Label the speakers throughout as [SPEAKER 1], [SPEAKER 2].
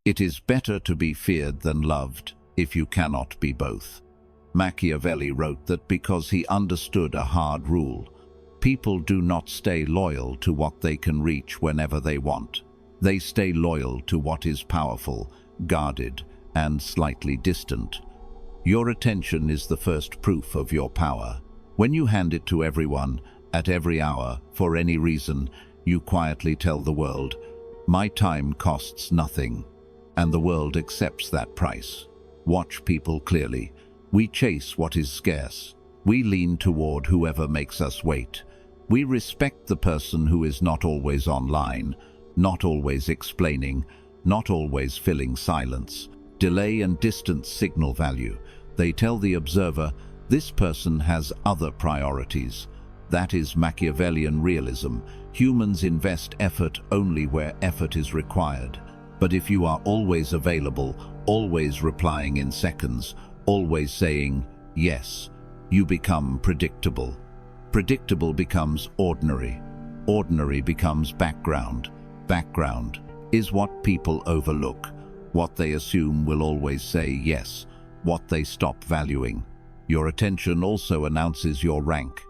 [SPEAKER 1] It is better to be feared than loved, if you cannot be both. Machiavelli wrote that because he understood a hard rule: people do not stay loyal to what they can reach whenever they want. They stay loyal to what is powerful, guarded, and slightly distant. Your attention is the first proof of your power. When you hand it to everyone, at every hour, for any reason, you quietly tell the world, "My time costs nothing," and the world accepts that price. Watch people clearly. We chase what is scarce. We lean toward whoever makes us wait. We respect the person who is not always online, not always explaining, not always filling silence. Delay and distance signal value. They tell the observer, this person has other priorities. That is Machiavellian realism. Humans invest effort only where effort is required. But if you are always available, always replying in seconds, always saying yes, you become predictable. Predictable becomes ordinary. Ordinary becomes background. Background is what people overlook, what they assume will always say yes, what they stop valuing. Your attention also announces your rank.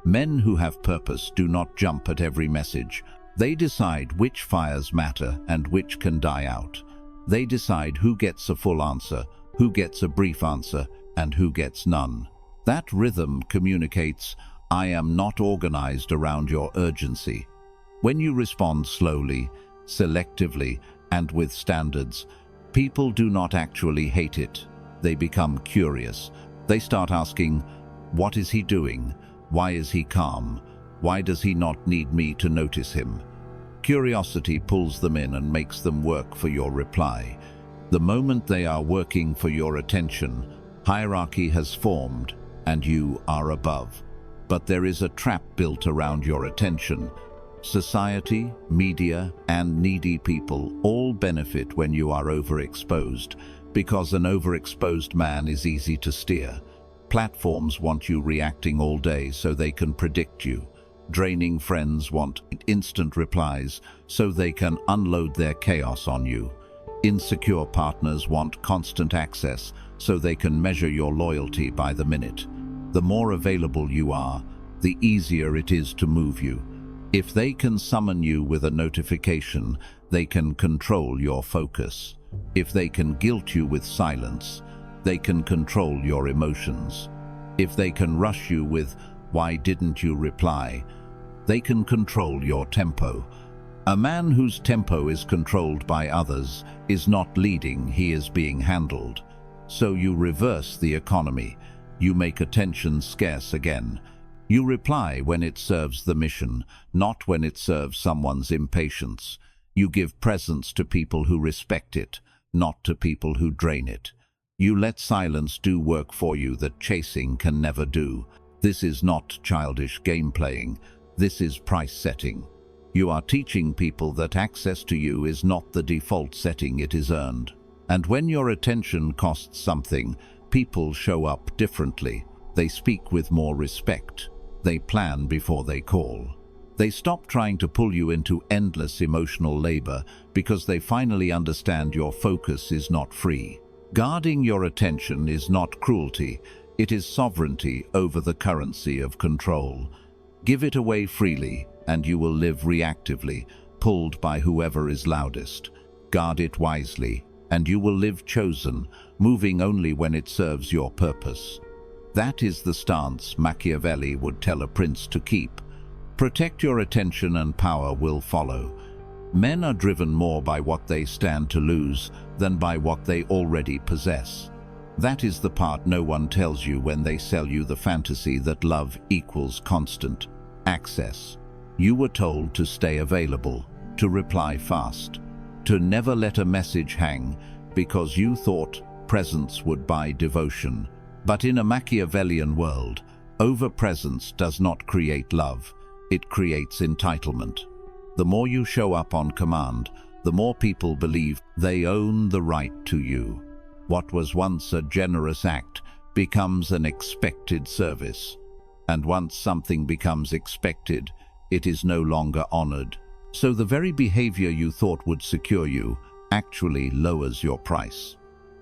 [SPEAKER 1] Men who have purpose do not jump at every message. They decide which fires matter and which can die out. They decide who gets a full answer, who gets a brief answer, and who gets none. That rhythm communicates, I am not organized around your urgency. When you respond slowly, selectively, and with standards, people do not actually hate it. They become curious. They start asking, what is he doing? Why is he calm? Why does he not need me to notice him? Curiosity pulls them in and makes them work for your reply. The moment they are working for your attention, hierarchy has formed and you are above. But there is a trap built around your attention. Society, media, and needy people all benefit when you are overexposed, because an overexposed man is easy to steer. Platforms want you reacting all day so they can predict you. Draining friends want instant replies so they can unload their chaos on you. Insecure partners want constant access so they can measure your loyalty by the minute. The more available you are, the easier it is to move you. If they can summon you with a notification, they can control your focus. If they can guilt you with silence, they can control your emotions. If they can rush you with, "Why didn't you reply?" they can control your tempo. A man whose tempo is controlled by others is not leading, he is being handled. So you reverse the economy. You make attention scarce again. You reply when it serves the mission, not when it serves someone's impatience. You give presence to people who respect it, not to people who drain it. You let silence do work for you that chasing can never do. This is not childish game playing. This is price setting. You are teaching people that access to you is not the default setting, it is earned. And when your attention costs something, people show up differently. They speak with more respect. They plan before they call. They stop trying to pull you into endless emotional labor because they finally understand your focus is not free. Guarding your attention is not cruelty, it is sovereignty over the currency of control. Give it away freely, and you will live reactively, pulled by whoever is loudest. Guard it wisely, and you will live chosen, moving only when it serves your purpose. That is the stance Machiavelli would tell a prince to keep. Protect your attention and power will follow. Men are driven more by what they stand to lose than by what they already possess. That is the part no one tells you when they sell you the fantasy that love equals constant access. You were told to stay available, to reply fast, to never let a message hang because you thought presence would buy devotion. But in a Machiavellian world, overpresence does not create love, it creates entitlement. The more you show up on command, the more people believe they own the right to you. What was once a generous act becomes an expected service. And once something becomes expected, it is no longer honored. So the very behavior you thought would secure you actually lowers your price.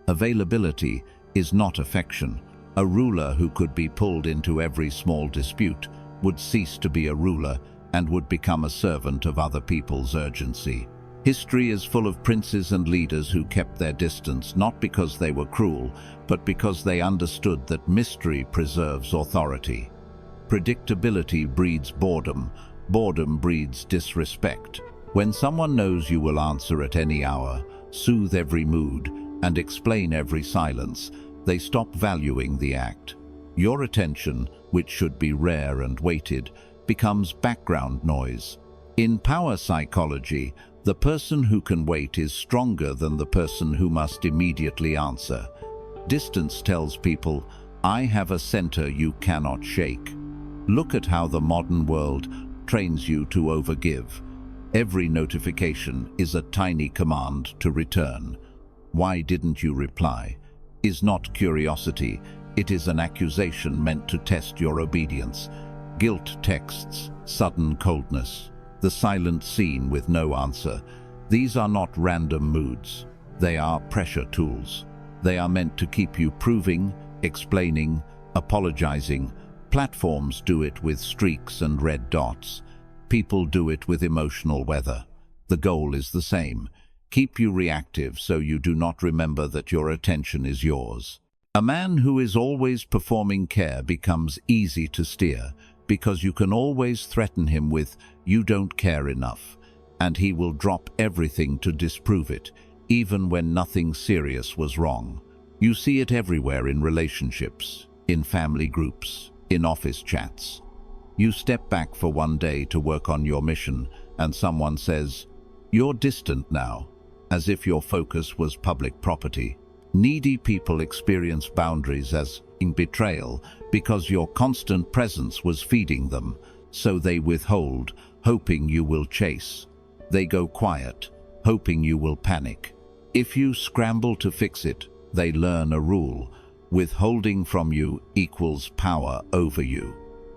[SPEAKER 1] Availability is not affection. A ruler who could be pulled into every small dispute would cease to be a ruler and would become a servant of other people's urgency. History is full of princes and leaders who kept their distance not because they were cruel, but because they understood that mystery preserves authority. Predictability breeds boredom. Boredom breeds disrespect. When someone knows you will answer at any hour, soothe every mood, and explain every silence, they stop valuing the act. Your attention, which should be rare and weighted, becomes background noise. In power psychology, the person who can wait is stronger than the person who must immediately answer. Distance tells people, I have a center you cannot shake. Look at how the modern world trains you to overgive. Every notification is a tiny command to return. Why didn't you reply? Is not curiosity, it is an accusation meant to test your obedience. Guilt texts, sudden coldness, the silent scene with no answer. These are not random moods. They are pressure tools. They are meant to keep you proving, explaining, apologizing. Platforms do it with streaks and red dots. People do it with emotional weather. The goal is the same. Keep you reactive so you do not remember that your attention is yours. A man who is always performing care becomes easy to steer, because you can always threaten him with, you don't care enough, and he will drop everything to disprove it, even when nothing serious was wrong. You see it everywhere in relationships, in family groups, in office chats. You step back for one day to work on your mission, and someone says, you're distant now, as if your focus was public property. Needy people experience boundaries as betrayal because your constant presence was feeding them, so they withhold, hoping you will chase. They go quiet, hoping you will panic. If you scramble to fix it, they learn a rule. Withholding from you equals power over you.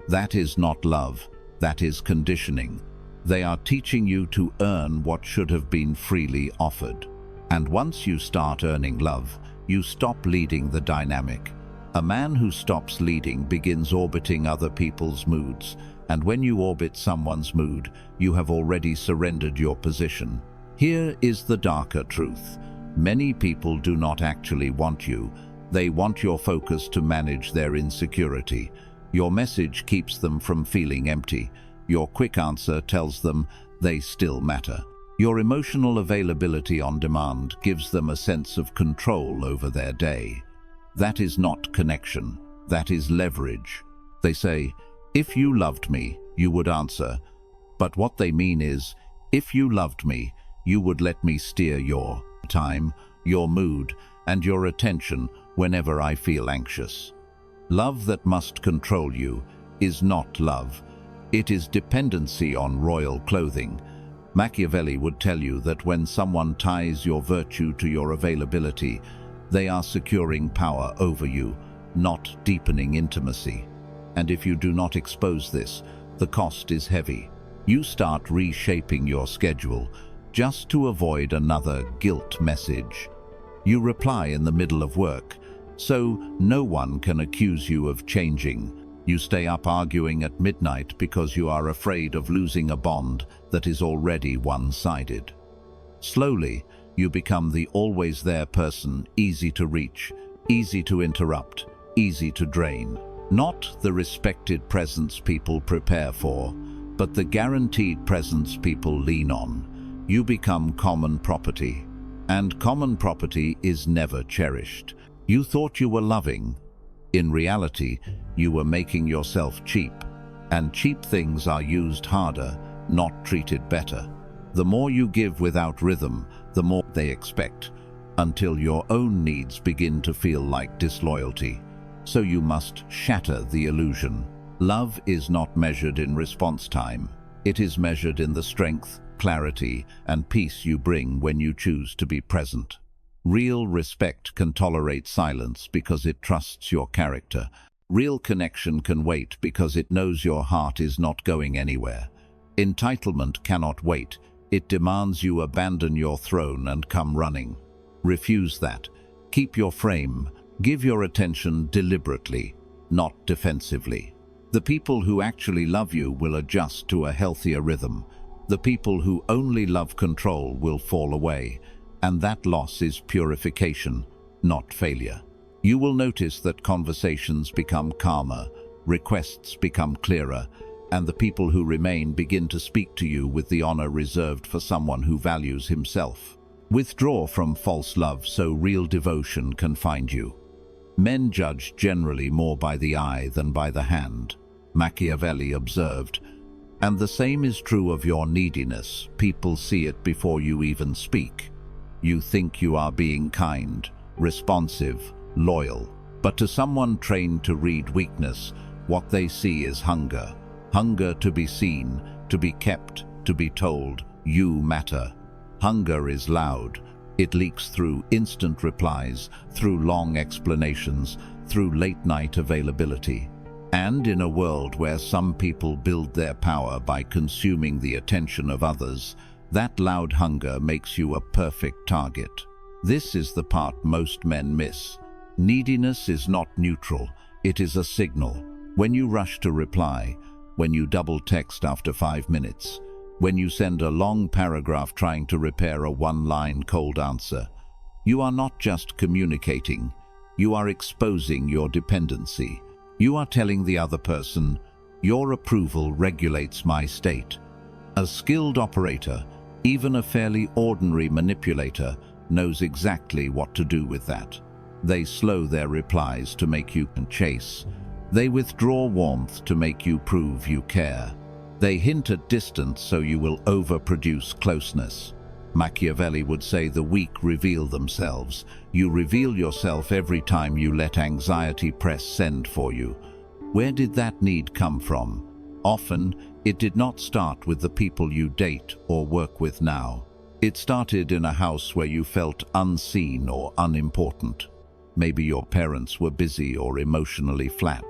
[SPEAKER 1] That is not love, that is conditioning. They are teaching you to earn what should have been freely offered. And once you start earning love, you stop leading the dynamic. A man who stops leading begins orbiting other people's moods, and when you orbit someone's mood, you have already surrendered your position. Here is the darker truth. Many people do not actually want you. They want your focus to manage their insecurity. Your message keeps them from feeling empty. Your quick answer tells them they still matter. Your emotional availability on demand gives them a sense of control over their day. That is not connection, that is leverage. They say, if you loved me, you would answer. But what they mean is, if you loved me, you would let me steer your time, your mood, and your attention whenever I feel anxious. Love that must control you is not love. It is dependency on royal clothing. Machiavelli would tell you that when someone ties your virtue to your availability, they are securing power over you, not deepening intimacy. And if you do not expose this, the cost is heavy. You start reshaping your schedule just to avoid another guilt message. You reply in the middle of work, so no one can accuse you of changing. You stay up arguing at midnight because you are afraid of losing a bond that is already one-sided. Slowly, you become the always there person, easy to reach, easy to interrupt, easy to drain. Not the respected presence people prepare for, but the guaranteed presence people lean on. You become common property, and common property is never cherished. You thought you were loving. In reality, you were making yourself cheap, and cheap things are used harder, not treated better. The more you give without rhythm, the more they expect, until your own needs begin to feel like disloyalty. So you must shatter the illusion. Love is not measured in response time. It is measured in the strength, clarity, and peace you bring when you choose to be present. Real respect can tolerate silence because it trusts your character. Real connection can wait because it knows your heart is not going anywhere. Entitlement cannot wait. It demands you abandon your throne and come running. Refuse that. Keep your frame. Give your attention deliberately, not defensively. The people who actually love you will adjust to a healthier rhythm. The people who only love control will fall away, and that loss is purification, not failure. You will notice that conversations become calmer, requests become clearer, and the people who remain begin to speak to you with the honor reserved for someone who values himself. Withdraw from false love so real devotion can find you. Men judge generally more by the eye than by the hand, Machiavelli observed, and the same is true of your neediness. People see it before you even speak. You think you are being kind, responsive, loyal, but to someone trained to read weakness, what they see is hunger. Hunger to be seen, to be kept, to be told, you matter. Hunger is loud. It leaks through instant replies, through long explanations, through late-night availability. And in a world where some people build their power by consuming the attention of others, that loud hunger makes you a perfect target. This is the part most men miss. Neediness is not neutral, it is a signal. When you rush to reply, when you double text after 5 minutes, when you send a long paragraph trying to repair a one-line cold answer, you are not just communicating, you are exposing your dependency. You are telling the other person, your approval regulates my state. A skilled operator, even a fairly ordinary manipulator, knows exactly what to do with that. They slow their replies to make you chase. They withdraw warmth to make you prove you care. They hint at distance so you will overproduce closeness. Machiavelli would say the weak reveal themselves. You reveal yourself every time you let anxiety press send for you. Where did that need come from? Often, it did not start with the people you date or work with now. It started in a house where you felt unseen or unimportant. Maybe your parents were busy or emotionally flat.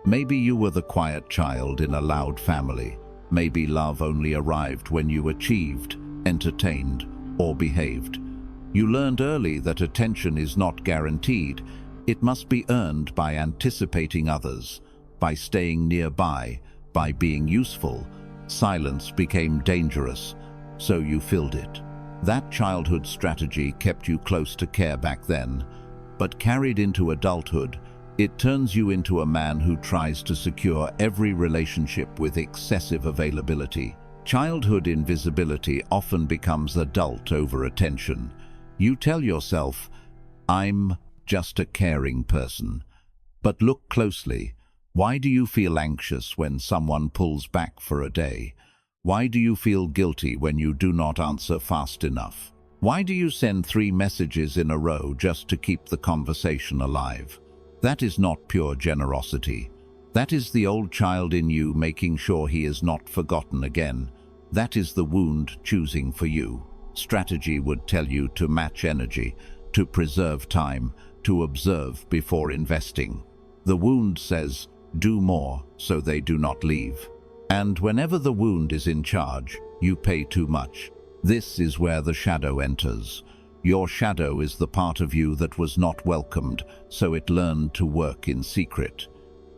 [SPEAKER 1] Maybe you were the quiet child in a loud family. Maybe love only arrived when you achieved, entertained, or behaved. You learned early that attention is not guaranteed. It must be earned by anticipating others, by staying nearby, by being useful. Silence became dangerous, so you filled it. That childhood strategy kept you close to care back then, but carried into adulthood, it turns you into a man who tries to secure every relationship with excessive availability. Childhood invisibility often becomes adult over-attention. You tell yourself, I'm just a caring person. But look closely. Why do you feel anxious when someone pulls back for a day? Why do you feel guilty when you do not answer fast enough? Why do you send 3 messages in a row just to keep the conversation alive? That is not pure generosity. That is the old child in you making sure he is not forgotten again. That is the wound choosing for you. Strategy would tell you to match energy, to preserve time, to observe before investing. The wound says, do more, so they do not leave. And whenever the wound is in charge, you pay too much. This is where the shadow enters. Your shadow is the part of you that was not welcomed, so it learned to work in secret.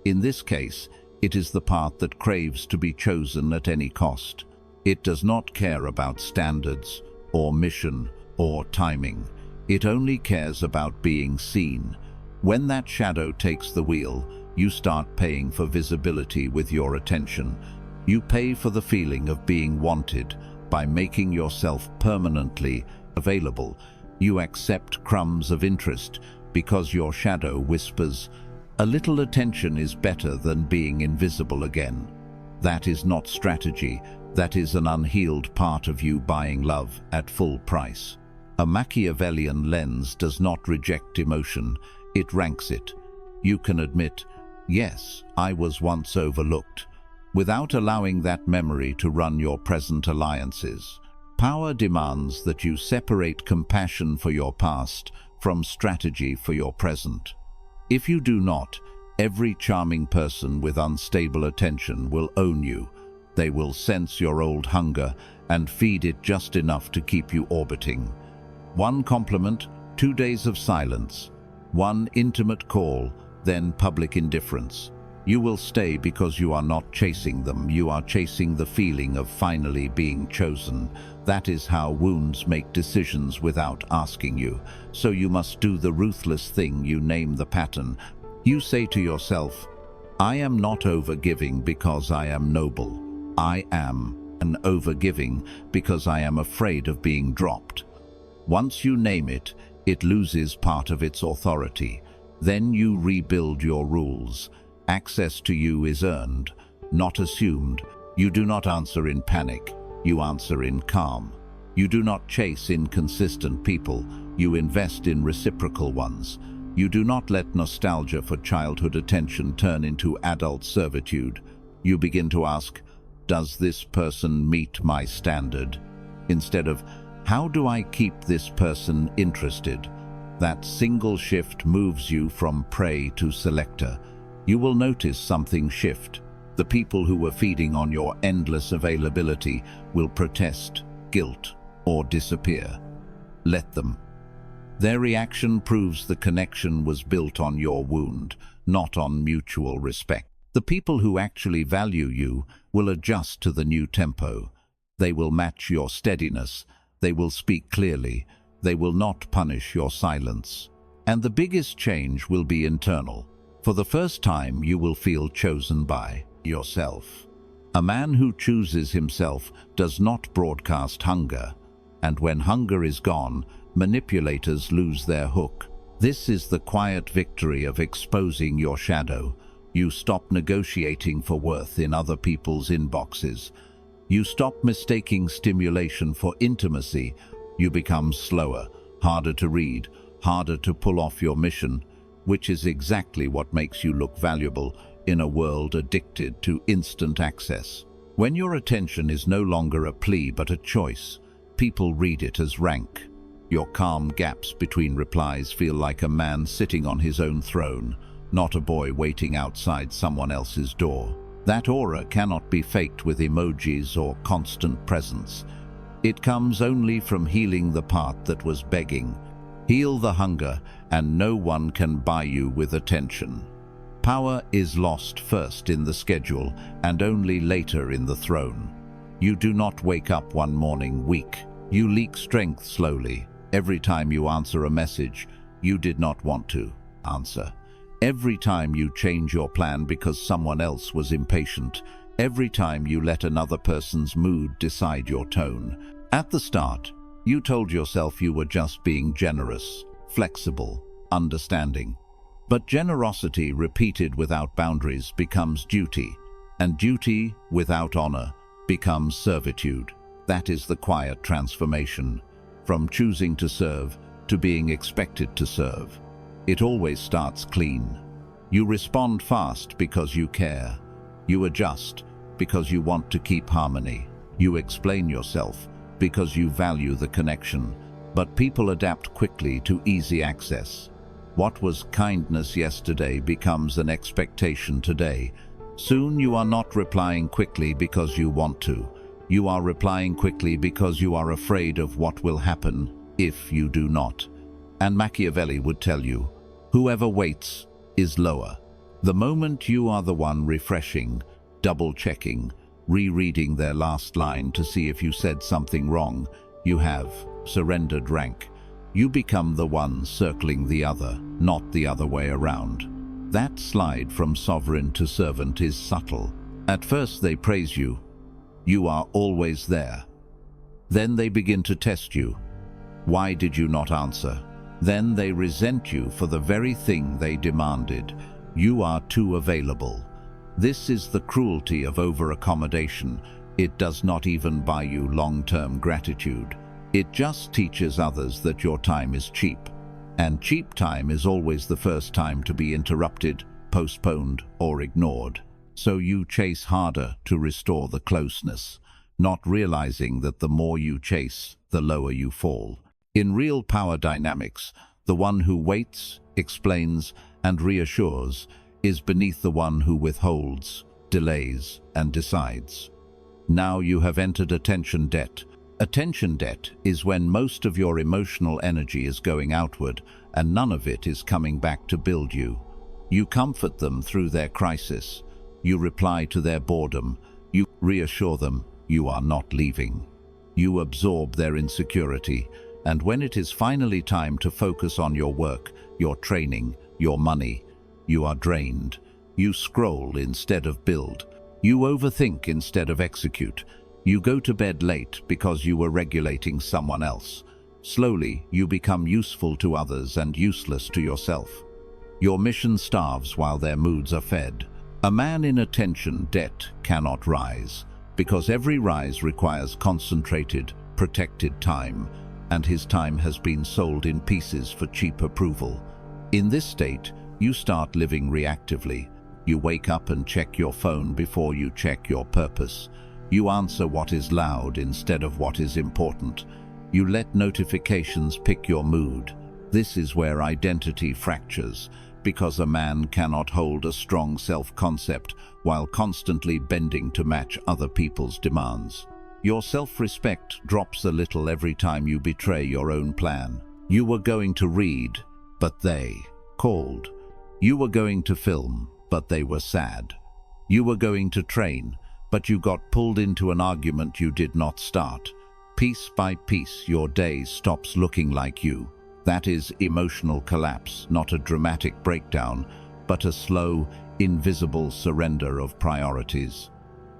[SPEAKER 1] In this case, it is the part that craves to be chosen at any cost. It does not care about standards, or mission, or timing. It only cares about being seen. When that shadow takes the wheel, you start paying for visibility with your attention. You pay for the feeling of being wanted by making yourself permanently available. You accept crumbs of interest because your shadow whispers, a little attention is better than being invisible again. That is not strategy. That is an unhealed part of you buying love at full price. A Machiavellian lens does not reject emotion, it ranks it. You can admit, yes, I was once overlooked, without allowing that memory to run your present alliances. Power demands that you separate compassion for your past from strategy for your present. If you do not, every charming person with unstable attention will own you. They will sense your old hunger and feed it just enough to keep you orbiting. One compliment, 2 days of silence. One intimate call, then public indifference. You will stay because you are not chasing them. You are chasing the feeling of finally being chosen. That is how wounds make decisions without asking you. So you must do the ruthless thing. You name the pattern. You say to yourself, I am not overgiving because I am noble. I am an overgiving because I am afraid of being dropped. Once you name it, it loses part of its authority. Then you rebuild your rules. Access to you is earned, not assumed. You do not answer in panic. You answer in calm. You do not chase inconsistent people. You invest in reciprocal ones. You do not let nostalgia for childhood attention turn into adult servitude. You begin to ask, does this person meet my standard? Instead of, how do I keep this person interested? That single shift moves you from prey to selector. You will notice something shift. The people who were feeding on your endless availability will protest, guilt, or disappear. Let them. Their reaction proves the connection was built on your wound, not on mutual respect. The people who actually value you will adjust to the new tempo. They will match your steadiness. They will speak clearly. They will not punish your silence. And the biggest change will be internal. For the first time, you will feel chosen by yourself. A man who chooses himself does not broadcast hunger. And when hunger is gone, manipulators lose their hook. This is the quiet victory of exposing your shadow. You stop negotiating for worth in other people's inboxes. You stop mistaking stimulation for intimacy. You become slower, harder to read, harder to pull off your mission, which is exactly what makes you look valuable in a world addicted to instant access. When your attention is no longer a plea but a choice, people read it as rank. Your calm gaps between replies feel like a man sitting on his own throne, not a boy waiting outside someone else's door. That aura cannot be faked with emojis or constant presence. It comes only from healing the part that was begging. Heal the hunger, and no one can buy you with attention. Power is lost first in the schedule and only later in the throne. You do not wake up one morning weak. You leak strength slowly. Every time you answer a message you did not want to answer. Every time you change your plan because someone else was impatient. Every time you let another person's mood decide your tone. At the start, you told yourself you were just being generous, flexible, understanding. But generosity repeated without boundaries becomes duty, and duty without honor becomes servitude. That is the quiet transformation, from choosing to serve to being expected to serve. It always starts clean. You respond fast because you care. You adjust because you want to keep harmony. You explain yourself because you value the connection. But people adapt quickly to easy access. What was kindness yesterday becomes an expectation today. Soon you are not replying quickly because you want to. You are replying quickly because you are afraid of what will happen if you do not. And Machiavelli would tell you, whoever waits is lower. The moment you are the one refreshing, double-checking, rereading their last line to see if you said something wrong, you have surrendered rank. You become the one circling the other, not the other way around. That slide from sovereign to servant is subtle. At first they praise you. You are always there. Then they begin to test you. Why did you not answer? Then they resent you for the very thing they demanded. You are too available. This is the cruelty of over-accommodation. It does not even buy you long-term gratitude. It just teaches others that your time is cheap. And cheap time is always the first time to be interrupted, postponed, or ignored. So you chase harder to restore the closeness, not realizing that the more you chase, the lower you fall. In real power dynamics, the one who waits, explains, and reassures is beneath the one who withholds, delays, and decides. Now you have entered attention debt. Attention debt is when most of your emotional energy is going outward and none of it is coming back to build you. You comfort them through their crisis. You reply to their boredom. You reassure them you are not leaving. You absorb their insecurity, and when it is finally time to focus on your work, your training, your money, you are drained. You scroll instead of build. You overthink instead of execute. You go to bed late because you were regulating someone else. Slowly, you become useful to others and useless to yourself. Your mission starves while their moods are fed. A man in attention debt cannot rise, because every rise requires concentrated, protected time, and his time has been sold in pieces for cheap approval. In this state, you start living reactively. You wake up and check your phone before you check your purpose. You answer what is loud instead of what is important. You let notifications pick your mood. This is where identity fractures, because a man cannot hold a strong self-concept while constantly bending to match other people's demands. Your self-respect drops a little every time you betray your own plan. You were going to read, but they called. You were going to film, but they were sad. You were going to train, but you got pulled into an argument you did not start. Piece by piece, your day stops looking like you. That is emotional collapse, not a dramatic breakdown, but a slow, invisible surrender of priorities.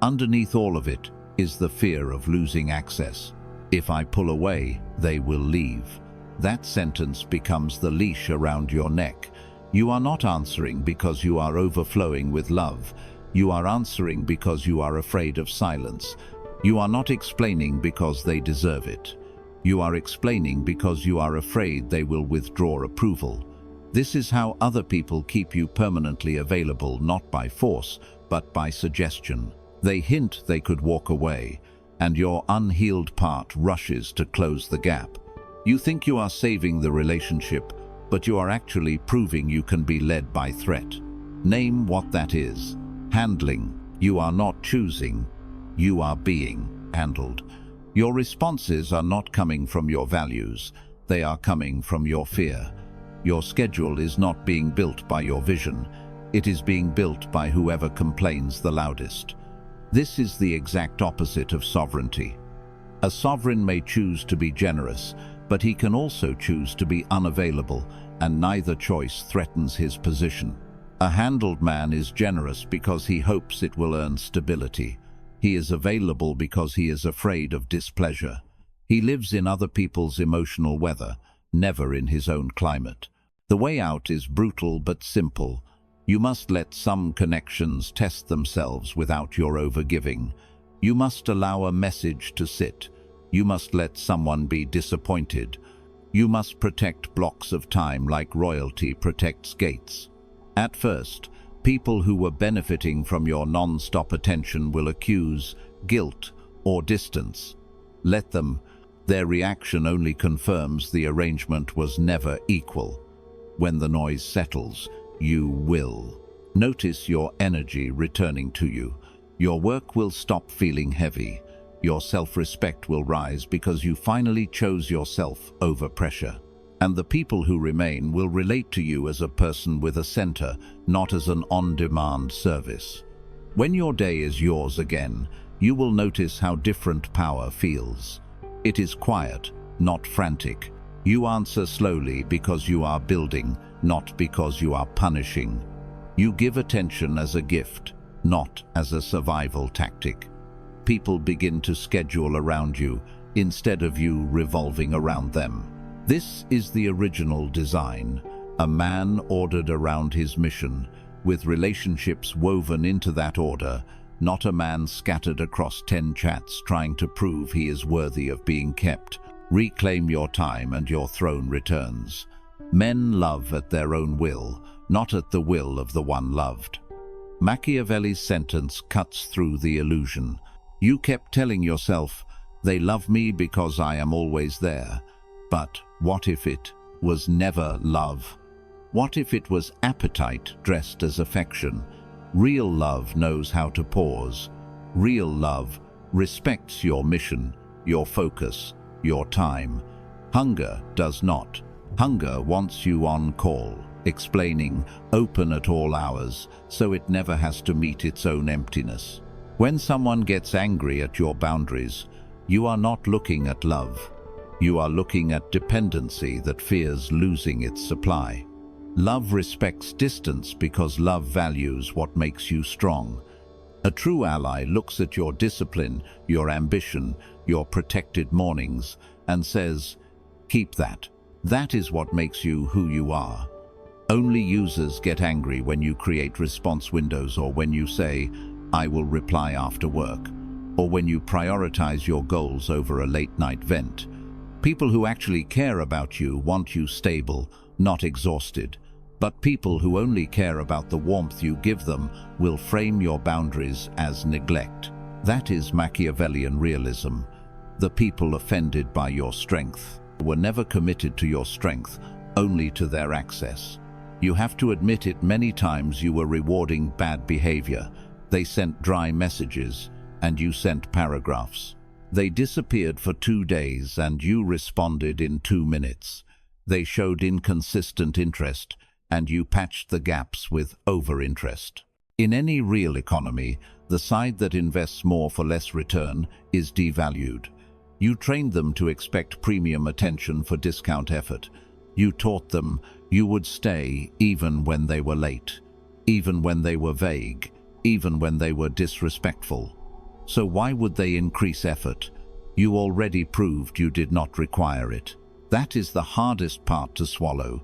[SPEAKER 1] Underneath all of it is the fear of losing access. If I pull away, they will leave. That sentence becomes the leash around your neck. You are not answering because you are overflowing with love. You are answering because you are afraid of silence. You are not explaining because they deserve it. You are explaining because you are afraid they will withdraw approval. This is how other people keep you permanently available, not by force, but by suggestion. They hint they could walk away, and your unhealed part rushes to close the gap. You think you are saving the relationship, but you are actually proving you can be led by threat. Name what that is. Handling. You are not choosing. You are being handled. Your responses are not coming from your values. They are coming from your fear. Your schedule is not being built by your vision. It is being built by whoever complains the loudest. This is the exact opposite of sovereignty. A sovereign may choose to be generous, but he can also choose to be unavailable, and neither choice threatens his position. A handled man is generous because he hopes it will earn stability. He is available because he is afraid of displeasure. He lives in other people's emotional weather, never in his own climate. The way out is brutal but simple. You must let some connections test themselves without your overgiving. You must allow a message to sit. You must let someone be disappointed. You must protect blocks of time like royalty protects gates. At first, people who were benefiting from your non-stop attention will accuse, guilt, or distance. Let them. Their reaction only confirms the arrangement was never equal. When the noise settles, you will. Notice your energy returning to you. Your work will stop feeling heavy. Your self-respect will rise because you finally chose yourself over pressure. And the people who remain will relate to you as a person with a center, not as an on-demand service. When your day is yours again, you will notice how different power feels. It is quiet, not frantic. You answer slowly because you are building, not because you are punishing. You give attention as a gift, not as a survival tactic. People begin to schedule around you instead of you revolving around them. This is the original design, a man ordered around his mission, with relationships woven into that order, not a man scattered across 10 chats trying to prove he is worthy of being kept. Reclaim your time and your throne returns. Men love at their own will, not at the will of the one loved. Machiavelli's sentence cuts through the illusion. You kept telling yourself, they love me because I am always there. But what if it was never love? What if it was appetite dressed as affection? Real love knows how to pause. Real love respects your mission, your focus, your time. Hunger does not. Hunger wants you on call, explaining, open at all hours, so it never has to meet its own emptiness. When someone gets angry at your boundaries, you are not looking at love. You are looking at dependency that fears losing its supply. Love respects distance because love values what makes you strong. A true ally looks at your discipline, your ambition, your protected mornings, and says, "Keep that. That is what makes you who you are." Only users get angry when you create response windows, or when you say, "I will reply after work," or when you prioritize your goals over a late-night vent. People who actually care about you want you stable, not exhausted. But people who only care about the warmth you give them will frame your boundaries as neglect. That is Machiavellian realism. The people offended by your strength were never committed to your strength, only to their access. You have to admit it, many times you were rewarding bad behavior. They sent dry messages, and you sent paragraphs. They disappeared for 2 days, and you responded in 2 minutes. They showed inconsistent interest, and you patched the gaps with over-interest. In any real economy, the side that invests more for less return is devalued. You trained them to expect premium attention for discount effort. You taught them you would stay even when they were late, even when they were vague, even when they were disrespectful. So why would they increase effort? You already proved you did not require it. That is the hardest part to swallow.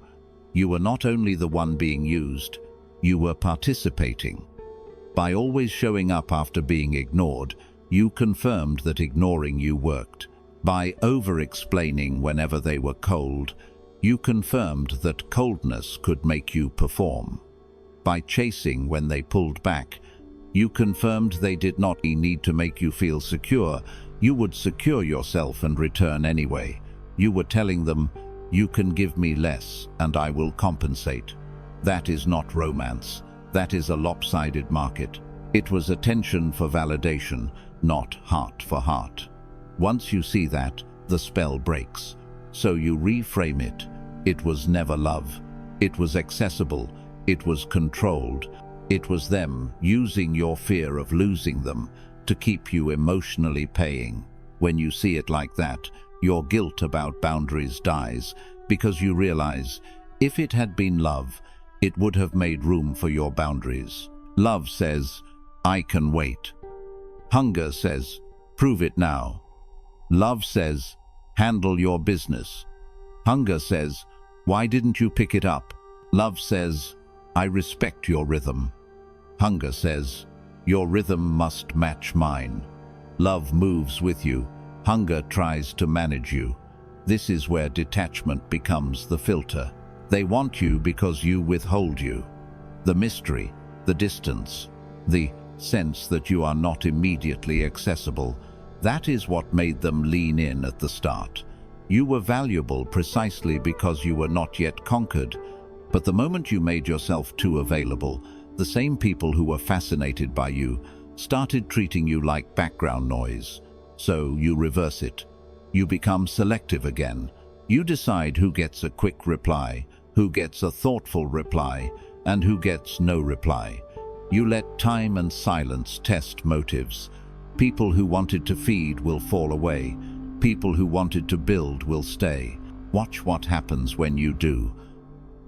[SPEAKER 1] You were not only the one being used, you were participating. By always showing up after being ignored, you confirmed that ignoring you worked. By over-explaining whenever they were cold, you confirmed that coldness could make you perform. By chasing when they pulled back, you confirmed they did not need to make you feel secure. You would secure yourself and return anyway. You were telling them, "You can give me less, and I will compensate." That is not romance. That is a lopsided market. It was attention for validation, not heart for heart. Once you see that, the spell breaks. So you reframe it. It was never love. It was accessible. It was controlled. It was them using your fear of losing them to keep you emotionally paying. When you see it like that, your guilt about boundaries dies, because you realize, if it had been love, it would have made room for your boundaries. Love says, "I can wait." Hunger says, "Prove it now." Love says, "Handle your business." Hunger says, "Why didn't you pick it up?" Love says, "I respect your rhythm." Hunger says, "Your rhythm must match mine." Love moves with you. Hunger tries to manage you. This is where detachment becomes the filter. They want you because you withhold you. The mystery, the distance, the sense that you are not immediately accessible, that is what made them lean in at the start. You were valuable precisely because you were not yet conquered. But the moment you made yourself too available, the same people who were fascinated by you started treating you like background noise. So you reverse it. You become selective again. You decide who gets a quick reply, who gets a thoughtful reply, and who gets no reply. You let time and silence test motives. People who wanted to feed will fall away. People who wanted to build will stay. Watch what happens when you do.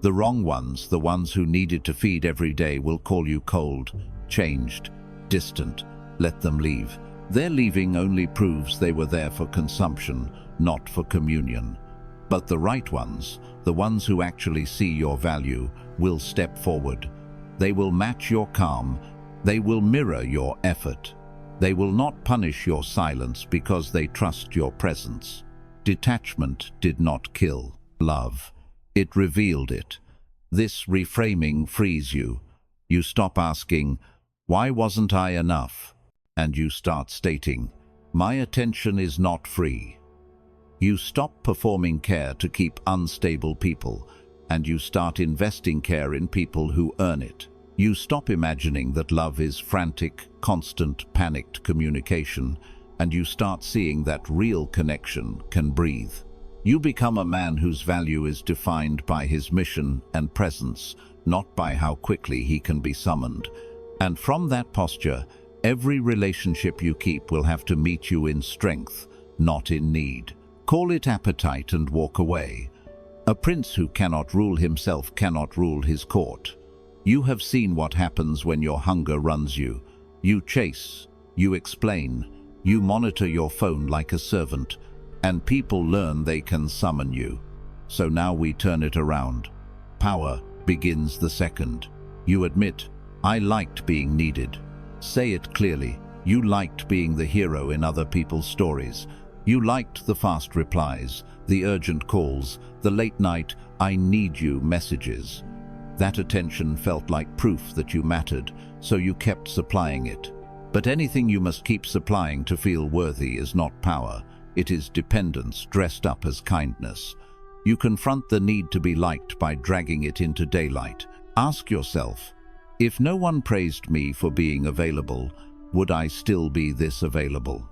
[SPEAKER 1] The wrong ones, the ones who needed to feed every day, will call you cold, changed, distant. Let them leave. Their leaving only proves they were there for consumption, not for communion. But the right ones, the ones who actually see your value, will step forward. They will match your calm. They will mirror your effort. They will not punish your silence because they trust your presence. Detachment did not kill love. It revealed it. This reframing frees you. You stop asking, "Why wasn't I enough?" And you start stating, "My attention is not free." You stop performing care to keep unstable people, and you start investing care in people who earn it. You stop imagining that love is frantic, constant, panicked communication, and you start seeing that real connection can breathe. You become a man whose value is defined by his mission and presence, not by how quickly he can be summoned. And from that posture, every relationship you keep will have to meet you in strength, not in need. Call it appetite and walk away. A prince who cannot rule himself cannot rule his court. You have seen what happens when your hunger runs you. You chase, you explain, you monitor your phone like a servant, and people learn they can summon you. So now we turn it around. Power begins the second. You admit, I liked being needed. Say it clearly. You liked being the hero in other people's stories. You liked the fast replies, the urgent calls, the late night, I need you messages. That attention felt like proof that you mattered, so you kept supplying it. But anything you must keep supplying to feel worthy is not power. It is dependence dressed up as kindness. You confront the need to be liked by dragging it into daylight. Ask yourself, if no one praised me for being available, would I still be this available?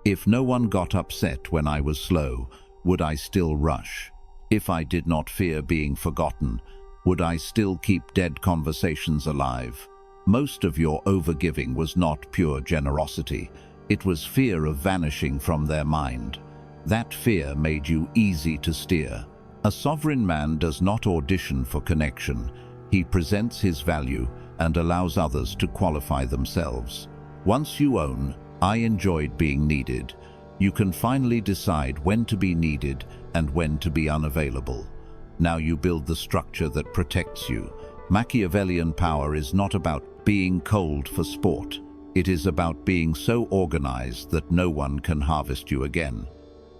[SPEAKER 1] If no one got upset when I was slow, would I still rush? If I did not fear being forgotten, would I still keep dead conversations alive? Most of your overgiving was not pure generosity. It was fear of vanishing from their mind. That fear made you easy to steer. A sovereign man does not audition for connection. He presents his value and allows others to qualify themselves. Once you own, I enjoyed being needed, you can finally decide when to be needed and when to be unavailable. Now you build the structure that protects you. Machiavellian power is not about being cold for sport. It is about being so organized that no one can harvest you again.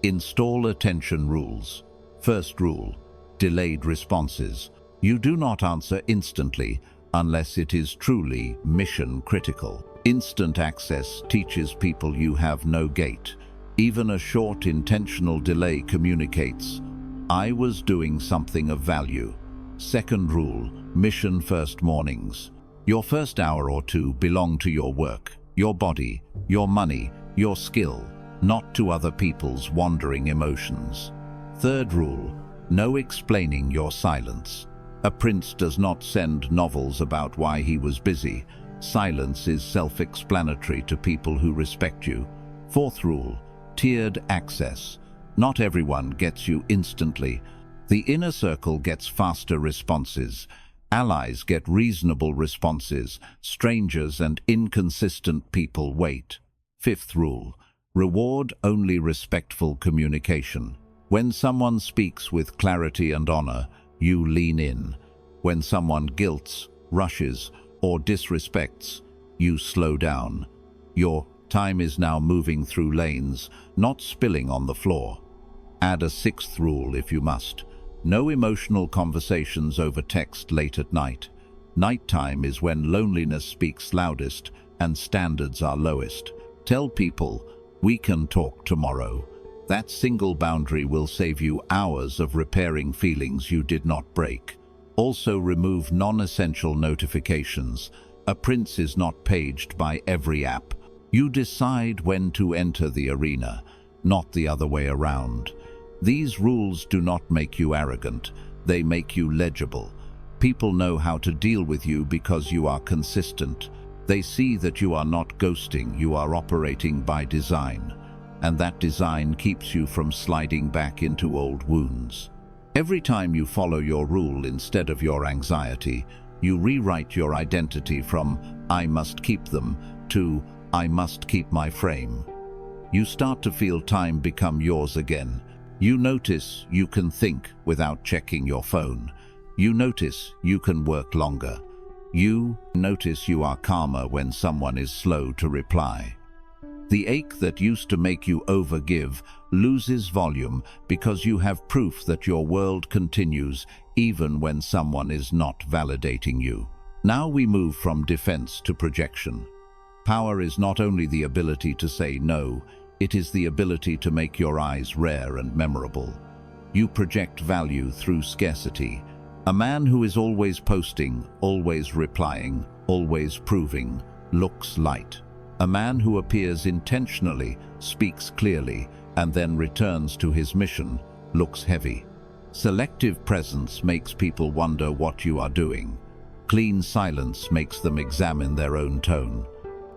[SPEAKER 1] Install attention rules. First rule, delayed responses. You do not answer instantly unless it is truly mission critical. Instant access teaches people you have no gate. Even a short intentional delay communicates, I was doing something of value. Second rule, mission first mornings. Your first hour or two belong to your work, your body, your money, your skill, not to other people's wandering emotions. Third rule, no explaining your silence. A prince does not send novels about why he was busy. Silence is self-explanatory to people who respect you. Fourth rule, tiered access. Not everyone gets you instantly. The inner circle gets faster responses. Allies get reasonable responses. Strangers and inconsistent people wait. Fifth rule, reward only respectful communication. When someone speaks with clarity and honor, you lean in. When someone guilts, rushes, or disrespects, you slow down. Your time is now moving through lanes, not spilling on the floor. Add a sixth rule if you must. No emotional conversations over text late at night. Nighttime is when loneliness speaks loudest and standards are lowest. Tell people, we can talk tomorrow. That single boundary will save you hours of repairing feelings you did not break. Also remove non-essential notifications. A prince is not paged by every app. You decide when to enter the arena, not the other way around. These rules do not make you arrogant, they make you legible. People know how to deal with you because you are consistent. They see that you are not ghosting, you are operating by design. And that design keeps you from sliding back into old wounds. Every time you follow your rule instead of your anxiety, you rewrite your identity from I must keep them to I must keep my frame. You start to feel time become yours again. You notice you can think without checking your phone. You notice you can work longer. You notice you are calmer when someone is slow to reply. The ache that used to make you overgive loses volume because you have proof that your world continues even when someone is not validating you. Now we move from defense to projection. Power is not only the ability to say no, it is the ability to make your eyes rare and memorable. You project value through scarcity. A man who is always posting, always replying, always proving, looks light. A man who appears intentionally, speaks clearly, and then returns to his mission looks heavy. Selective presence makes people wonder what you are doing. Clean silence makes them examine their own tone.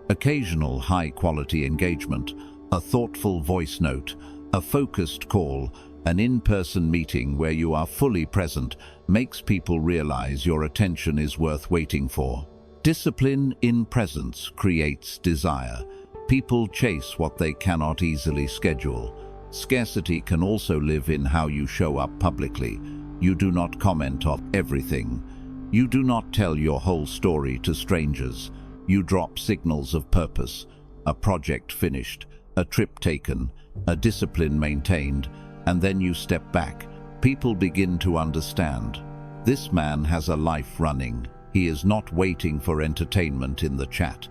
[SPEAKER 1] Occasional high-quality engagement, a thoughtful voice note, a focused call, an in-person meeting where you are fully present makes people realize your attention is worth waiting for. Discipline in presence creates desire. People chase what they cannot easily schedule. Scarcity can also live in how you show up publicly. You do not comment on everything. You do not tell your whole story to strangers. You drop signals of purpose, a project finished, a trip taken, a discipline maintained, and then you step back. People begin to understand. This man has a life running. He is not waiting for entertainment in the chat.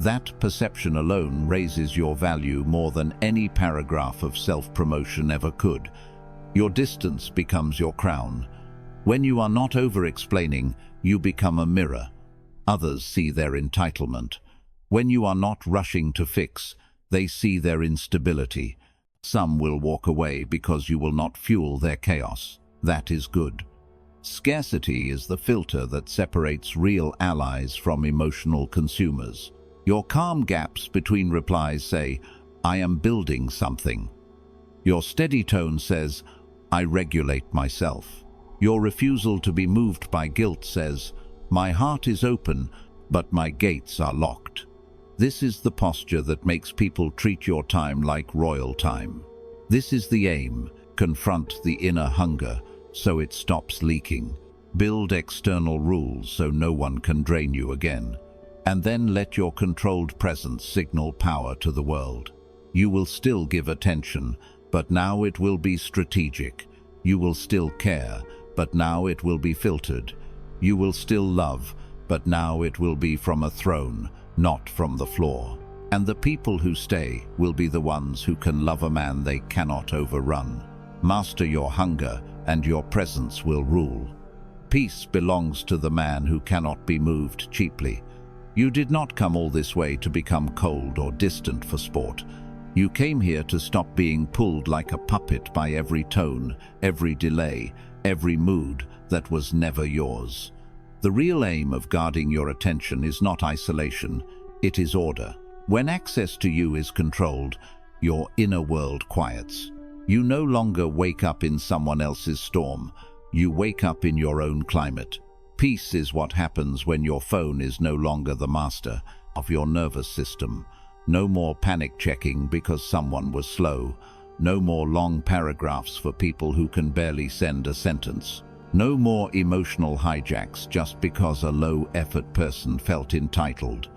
[SPEAKER 1] That perception alone raises your value more than any paragraph of self-promotion ever could. Your distance becomes your crown. When you are not over-explaining, you become a mirror. Others see their entitlement. When you are not rushing to fix, they see their instability. Some will walk away because you will not fuel their chaos. That is good. Scarcity is the filter that separates real allies from emotional consumers. Your calm gaps between replies say, "I am building something." Your steady tone says, "I regulate myself." Your refusal to be moved by guilt says, "My heart is open, but my gates are locked." This is the posture that makes people treat your time like royal time. This is the aim: confront the inner hunger so it stops leaking. Build external rules so no one can drain you again. And then let your controlled presence signal power to the world. You will still give attention, but now it will be strategic. You will still care, but now it will be filtered. You will still love, but now it will be from a throne, not from the floor. And the people who stay will be the ones who can love a man they cannot overrun. Master your hunger, and your presence will rule. Peace belongs to the man who cannot be moved cheaply. You did not come all this way to become cold or distant for sport. You came here to stop being pulled like a puppet by every tone, every delay, every mood that was never yours. The real aim of guarding your attention is not isolation, it is order. When access to you is controlled, your inner world quiets. You no longer wake up in someone else's storm, you wake up in your own climate. Peace is what happens when your phone is no longer the master of your nervous system. No more panic checking because someone was slow. No more long paragraphs for people who can barely send a sentence. No more emotional hijacks just because a low-effort person felt entitled.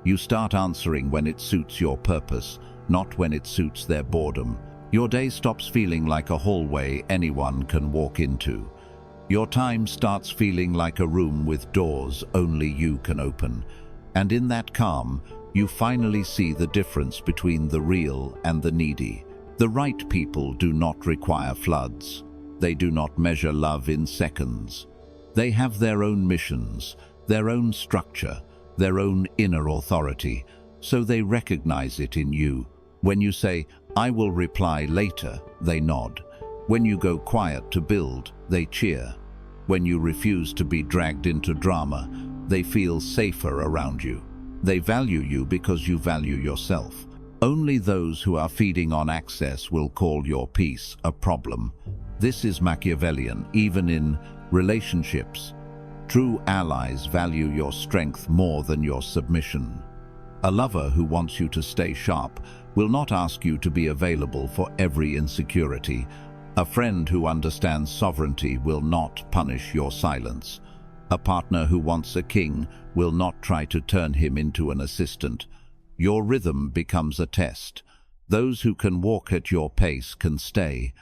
[SPEAKER 1] You start answering when it suits your purpose, not when it suits their boredom. Your day stops feeling like a hallway anyone can walk into. Your time starts feeling like a room with doors only you can open. And in that calm, you finally see the difference between the real and the needy. The right people do not require floods. They do not measure love in seconds. They have their own missions, their own structure, their own inner authority, so they recognize it in you. When you say, "I will reply later," they nod. When you go quiet to build, they cheer. When you refuse to be dragged into drama, they feel safer around you. They value you because you value yourself. Only those who are feeding on access will call your peace a problem. This is Machiavellian, even in relationships. True allies value your strength more than your submission. A lover who wants you to stay sharp will not ask you to be available for every insecurity. A friend who understands sovereignty will not punish your silence. A partner who wants a king will not try to turn him into an assistant. Your rhythm becomes a test. Those who can walk at your pace can stay.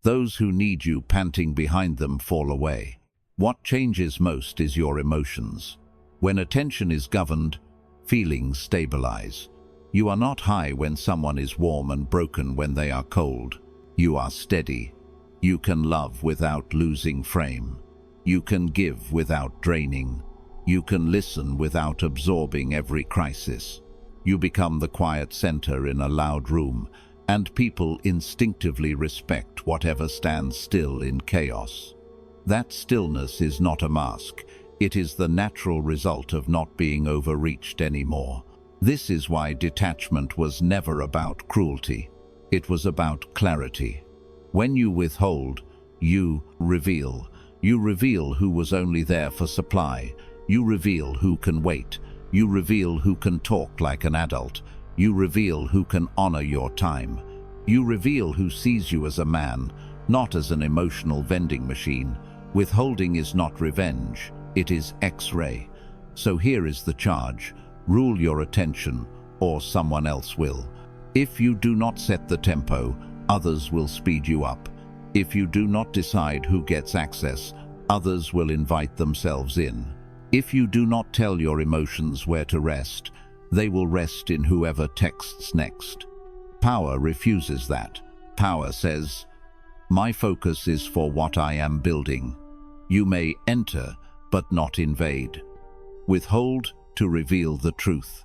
[SPEAKER 1] Those who need you panting behind them fall away. What changes most is your emotions. When attention is governed, feelings stabilize. You are not high when someone is warm and broken when they are cold. You are steady. You can love without losing frame. You can give without draining. You can listen without absorbing every crisis. You become the quiet center in a loud room, and people instinctively respect whatever stands still in chaos. That stillness is not a mask. It is the natural result of not being overreached anymore. This is why detachment was never about cruelty. It was about clarity. When you withhold, you reveal. You reveal who was only there for supply. You reveal who can wait. You reveal who can talk like an adult. You reveal who can honor your time. You reveal who sees you as a man, not as an emotional vending machine. Withholding is not revenge, it is X-ray. So here is the charge: rule your attention, or someone else will. If you do not set the tempo, others will speed you up. If you do not decide who gets access, others will invite themselves in. If you do not tell your emotions where to rest, they will rest in whoever texts next. Power refuses that. Power says, "My focus is for what I am building. You may enter, but not invade." Withhold to reveal the truth.